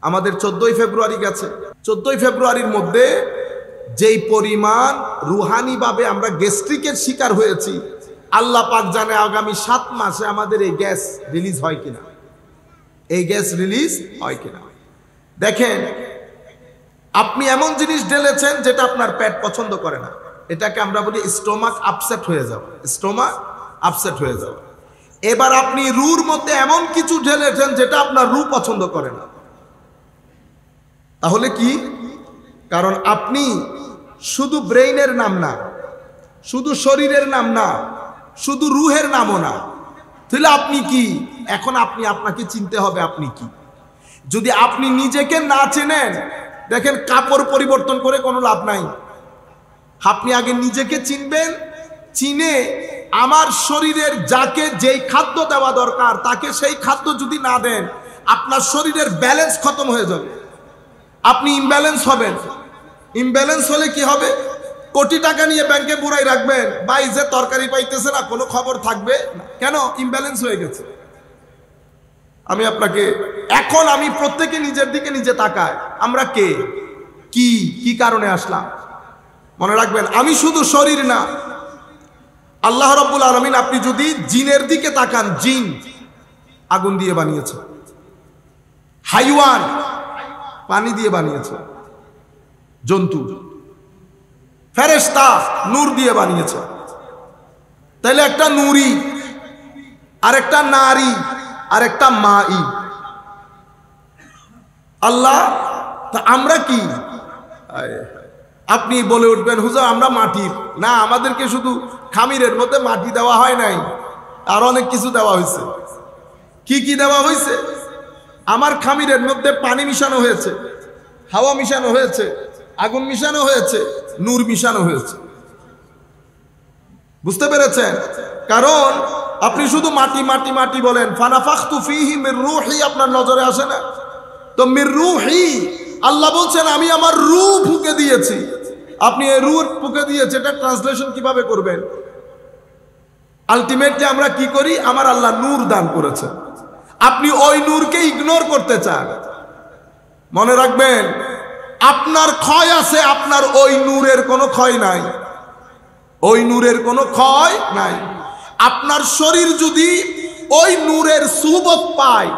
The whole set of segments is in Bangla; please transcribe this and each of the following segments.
আমাদের 14ই ফেব্রুয়ারি গেছে। 14ই ফেব্রুয়ারির মধ্যে যেই পরিমাণ রুহানিভাবে আমরা গ্যাস্ট্রিকের শিকার হয়েছি, আল্লাহ পাক জানে আগামী 7 মাসে আমাদের এই গ্যাস রিলিজ হয় কিনা, এই গ্যাস রিলিজ হয় কিনা। দেখেন, আপনি এমন জিনিস ঢেলেছেন যেটা আপনার পেট পছন্দ করে না, এটাকে আমরা বলি স্টোমাক আপসেট হয়ে যাওয়া, স্টোমাক আপসেট হয়ে যাওয়া। এবার আপনি রুর মধ্যে এমন কিছু ঢেলেছেন যেটা আপনার রু পছন্দ করে না, তাহলে কি? কারণ আপনি শুধু ব্রেইনের নাম না, শুধু শরীরের নাম না, শুধু রুহের নামও না, তাহলে আপনি কি? এখন আপনাকে চিনতে হবে আপনি কি। যদি আপনি নিজেকে না চেনেন, দেখেন কাপড় পরিবর্তন করে কোনো লাভ নাই। আপনি আগে নিজেকে চিনবেন, চিনে আমার শরীরের যাকে যেই খাদ্য দেওয়া দরকার তাকে সেই খাদ্য যদি না দেন, আপনার শরীরের ব্যালেন্স খতম হয়ে যাবে, আপনি ইমব্যালেন্স হবেন। ইমব্যালেন্স হলে কি হবে? কোটি টাকা নিয়ে ব্যাংকে বুড়াই রাখবেন, ভাই যে তরকারি পাইতেছে না, কোনো খবর থাকবে না। কেন? ইমব্যালেন্স হয়ে গেছে। এখন আমি প্রত্যেকে নিজের দিকে নিজে তাকায়, আমরা কে, কি কারণে আসলাম। মনে রাখবেন, আমি শুধু শরীর না, আল্লাহ রাব্বুল আলামিন আপনি যদি জিনের দিকে তাকান, জিন আগুন দিয়ে বানিয়েছে, হাইওয়ান পানি দিয়ে বানিয়েছে, জন্তু, ফেরেশতা নূর দিয়ে বানিয়েছে। তাহলে একটা নূরি, আরেকটা নারী, আরেকটা মাই। আল্লাহ, তা আমরা কি? আপনি বলে উঠবেন, হুজুর আমরা মাটির না, আমাদেরকে শুধু খামিরের মধ্যে মাটি দেওয়া হয় নাই, আর অনেক কিছু দেওয়া হয়েছে। কি দেওয়া হয়েছে? আমার খামিরের মধ্যে পানি মিশানো হয়েছে, হাওয়া মিশানো হয়েছে, আগুন মিশানো হয়েছে, নূর মিশানো হয়েছে। বুঝতে পেরেছেন? কারণ আপনি শুধু মাটি মাটি মাটি বলেন, ফানাফাখতু ফীহি মির রূহি আপনার নজরে আসে না। তো মির রূহি, আল্লাহ বলছেন আমি আমার রূহ ফুঁকে দিয়েছি। আপনি এই রূহ ফুঁকে দিয়েছে, এটা ট্রান্সলেশন কিভাবে করবেন? আলটিমেটলি আমরা কি করি? আমার আল্লাহ নূর দান করেছে, আপনি ওই নূরকে ইগনোর করতে চান। মনে রাখবেন, আপনার ক্ষয় আছে, আপনার ওই নূরের কোনো ক্ষয় নাই, ওই নূরের কোনো ক্ষয় নাই। আপনার শরীর যদি ওই নূরের সুহবত পায়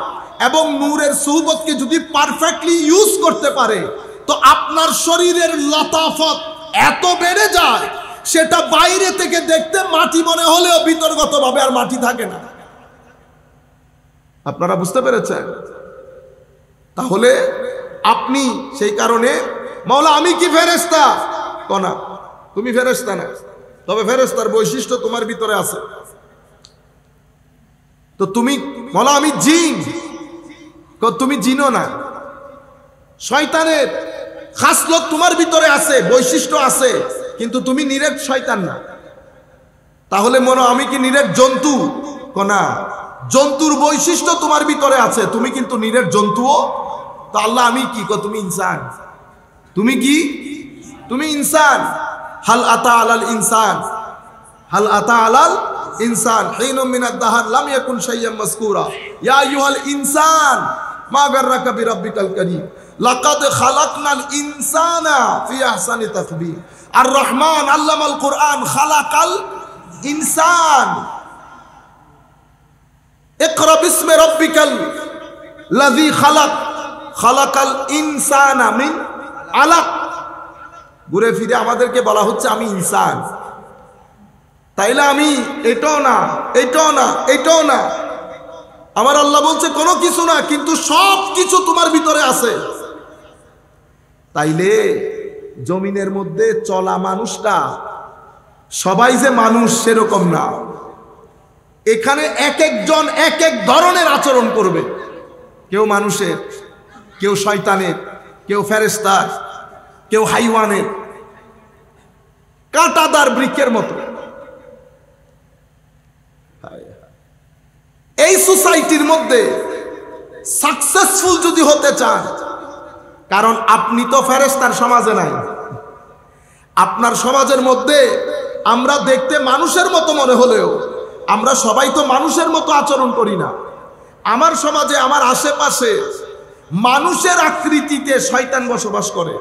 এবং নূরের সুহবতকে যদি পারফেক্টলি ইউজ করতে পারে, তো আপনার শরীরের লতাফত এত বেড়ে যায়, সেটা বাইরে থেকে দেখতে মাটি মনে হলেও ভিতরগতভাবে আর মাটি থাকে না। আপনারা বুঝতে পেরেছেন? তাহলে আপনি সেই কারণে, মাওলা আমি কি ফেরেশতা? না, তুমি ফেরেশতা না, তবে ফেরেশতার বৈশিষ্ট্য তোমার ভিতরে আছে। তো তুমি মাওলা আমি জিন, তুমি জিনও না। শয়তানের খাসলত তোমার ভিতরে আছে, বৈশিষ্ট্য আছে, কিন্তু তুমি নিরেট শয়তান না। তাহলে মনে আমি কি নিরেট জন্তু? না, জন্তুর বৈশিষ্ট্য তোমার ভিতরে আছে, তুমি কিন্তু নিরেট জন্তুও। তো আল্লাহ আমি কি? তুমি ইনসান। তুমি কি? তুমি ইনসান। হাল আতা আলাল ইনসান, হাল আতা আলাল ইনসান হিনুম মিনাদ দাহর লাম ইয়াকুন শাইয়্যান মাযকুরা ইয়া আইয়ুহাল ইনসান মা গাররাকা বিরাব্বিকাল কারীম লাকাদ খালাকনাল ইনসানা ফি আহসানি তাকবীর। আর রহমান আল্লামাল কুরআন খালাকাল ইনসান। ইকরা বিসমি রাব্বিকাল লাযী খালাক খালাকাল ইনসানা মিন আলাক। ঘুরে ফিরে আমাদেরকে বলা হচ্ছে আমি ইনসান। তাইলে আমি এটাও না, এটাও না, এটাও না। আমার আল্লাহ বলছে কোনো কিছু না, কিন্তু সব কিছু তোমার ভিতরে আছে। তাইলে জমিনের মধ্যে চলা মানুষটা সবাই যে মানুষ সেরকম না। এখানে এক একজন এক এক ধরনের আচরণ করবে, কেউ মানুষের, কেউ শয়তানের, কেউ ফেরেশতার, কেউ হাইওয়ানের, কাঁটাদার বৃক্ষের মতো। এই সোসাইটির মধ্যে সাকসেসফুল যদি হতে চান, কারণ আপনি তো ফেরেশতার সমাজে নাই, আপনার সমাজের মধ্যে আমরা দেখতে মানুষের মতো মনে হলেও আমরা সবাই তো মানুষের মতো আচরণ করি না। আমার সমাজে, আমার আশেপাশে মানুষের আকৃতিতে শয়তান বসবাস করে,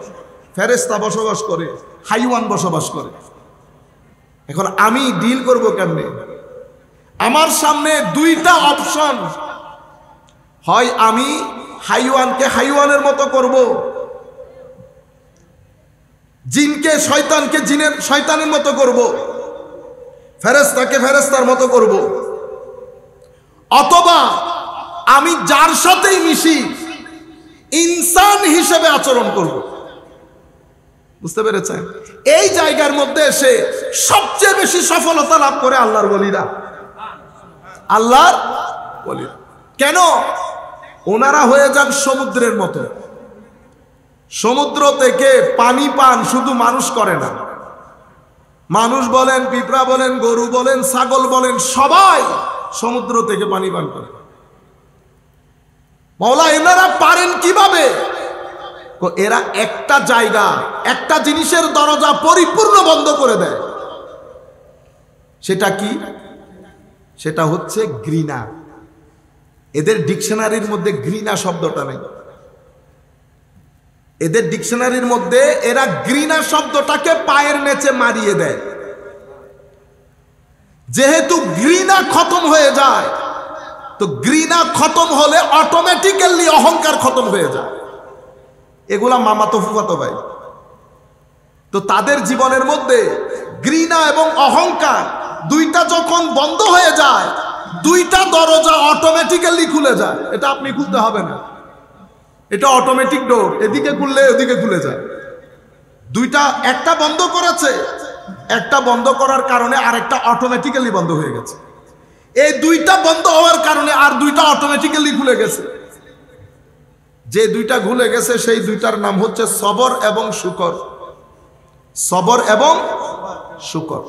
ফেরেশতা বসবাস করে, হাইওয়ান বসবাস করে। এখন আমি ডিল করব কেমনে? আমার সামনে দুইটা অপশন, হয় আমি হাইওয়ানকে হাইওয়ানের মতো করব, জিনকে শয়তানকে শয়তানের মতো করব, ফেরেশতাকে ফেরেশতার মতো করব, অথবা আমি যার সাথেই মিশি ইনসান হিসেবে আচরণ করব। বুঝতে পেরেছেন? এই জায়গার মধ্যে এসে সবচেয়ে বেশি সফলতা লাভ করে আল্লাহর ওলিরা। আল্লাহর ওলিরা কেন? ওনারা হয়ে যান সমুদ্রের মতো। সমুদ্র থেকে পানি পান শুধু মানুষ করে না, মানুষ বলেন, পিঁপড়া বলেন, গরু বলেন, ছাগল বলেন, সবাই সমুদ্র থেকে পানি পান করে। মাওলা এনারা পারেন কিভাবে? এরা একটা জায়গা, একটা জিনিসের দরজা পরিপূর্ণ বন্ধ করে দেয়। সেটা কি? সেটা হচ্ছে ঘৃণা। এদের ডিকশনারির মধ্যে ঘৃণা শব্দটা নেই। এদের ডিকশনারির মধ্যে এরা ঘৃণা শব্দটাকে পায়ের নিচে মারিয়ে দেয়। যেহেতু ঘৃণা খতম হয়ে যায়, তো ঘৃণা খতম হলে অটোমেটিক্যালি অহংকার খতম হয়ে যায়। এগুলা মামাতো ফুফাতো ভাই। তো তাদের জীবনের মধ্যে ঘৃণা এবং অহংকার দুইটা যখন বন্ধ হয়ে যায়, দুইটা দরজা অটোমেটিক্যালি খুলে যায়। এটা আপনি খুলতে হবে না, এটা অটোমেটিক ডোর, এদিকে খুললে ওদিকে খুলে যায়। দুইটা, একটা বন্ধ করেছে, একটা বন্ধ করার কারণে আরেকটা অটোমেটিক্যালি বন্ধ হয়ে গেছে। এই দুইটা বন্ধ হওয়ার কারণে আর দুইটা অটোমেটিক্যালি খুলে গেছে। যে দুইটা খুলে গেছে সেই দুইটার নাম হচ্ছে সবর এবং শুকর। সবর এবং শুকর।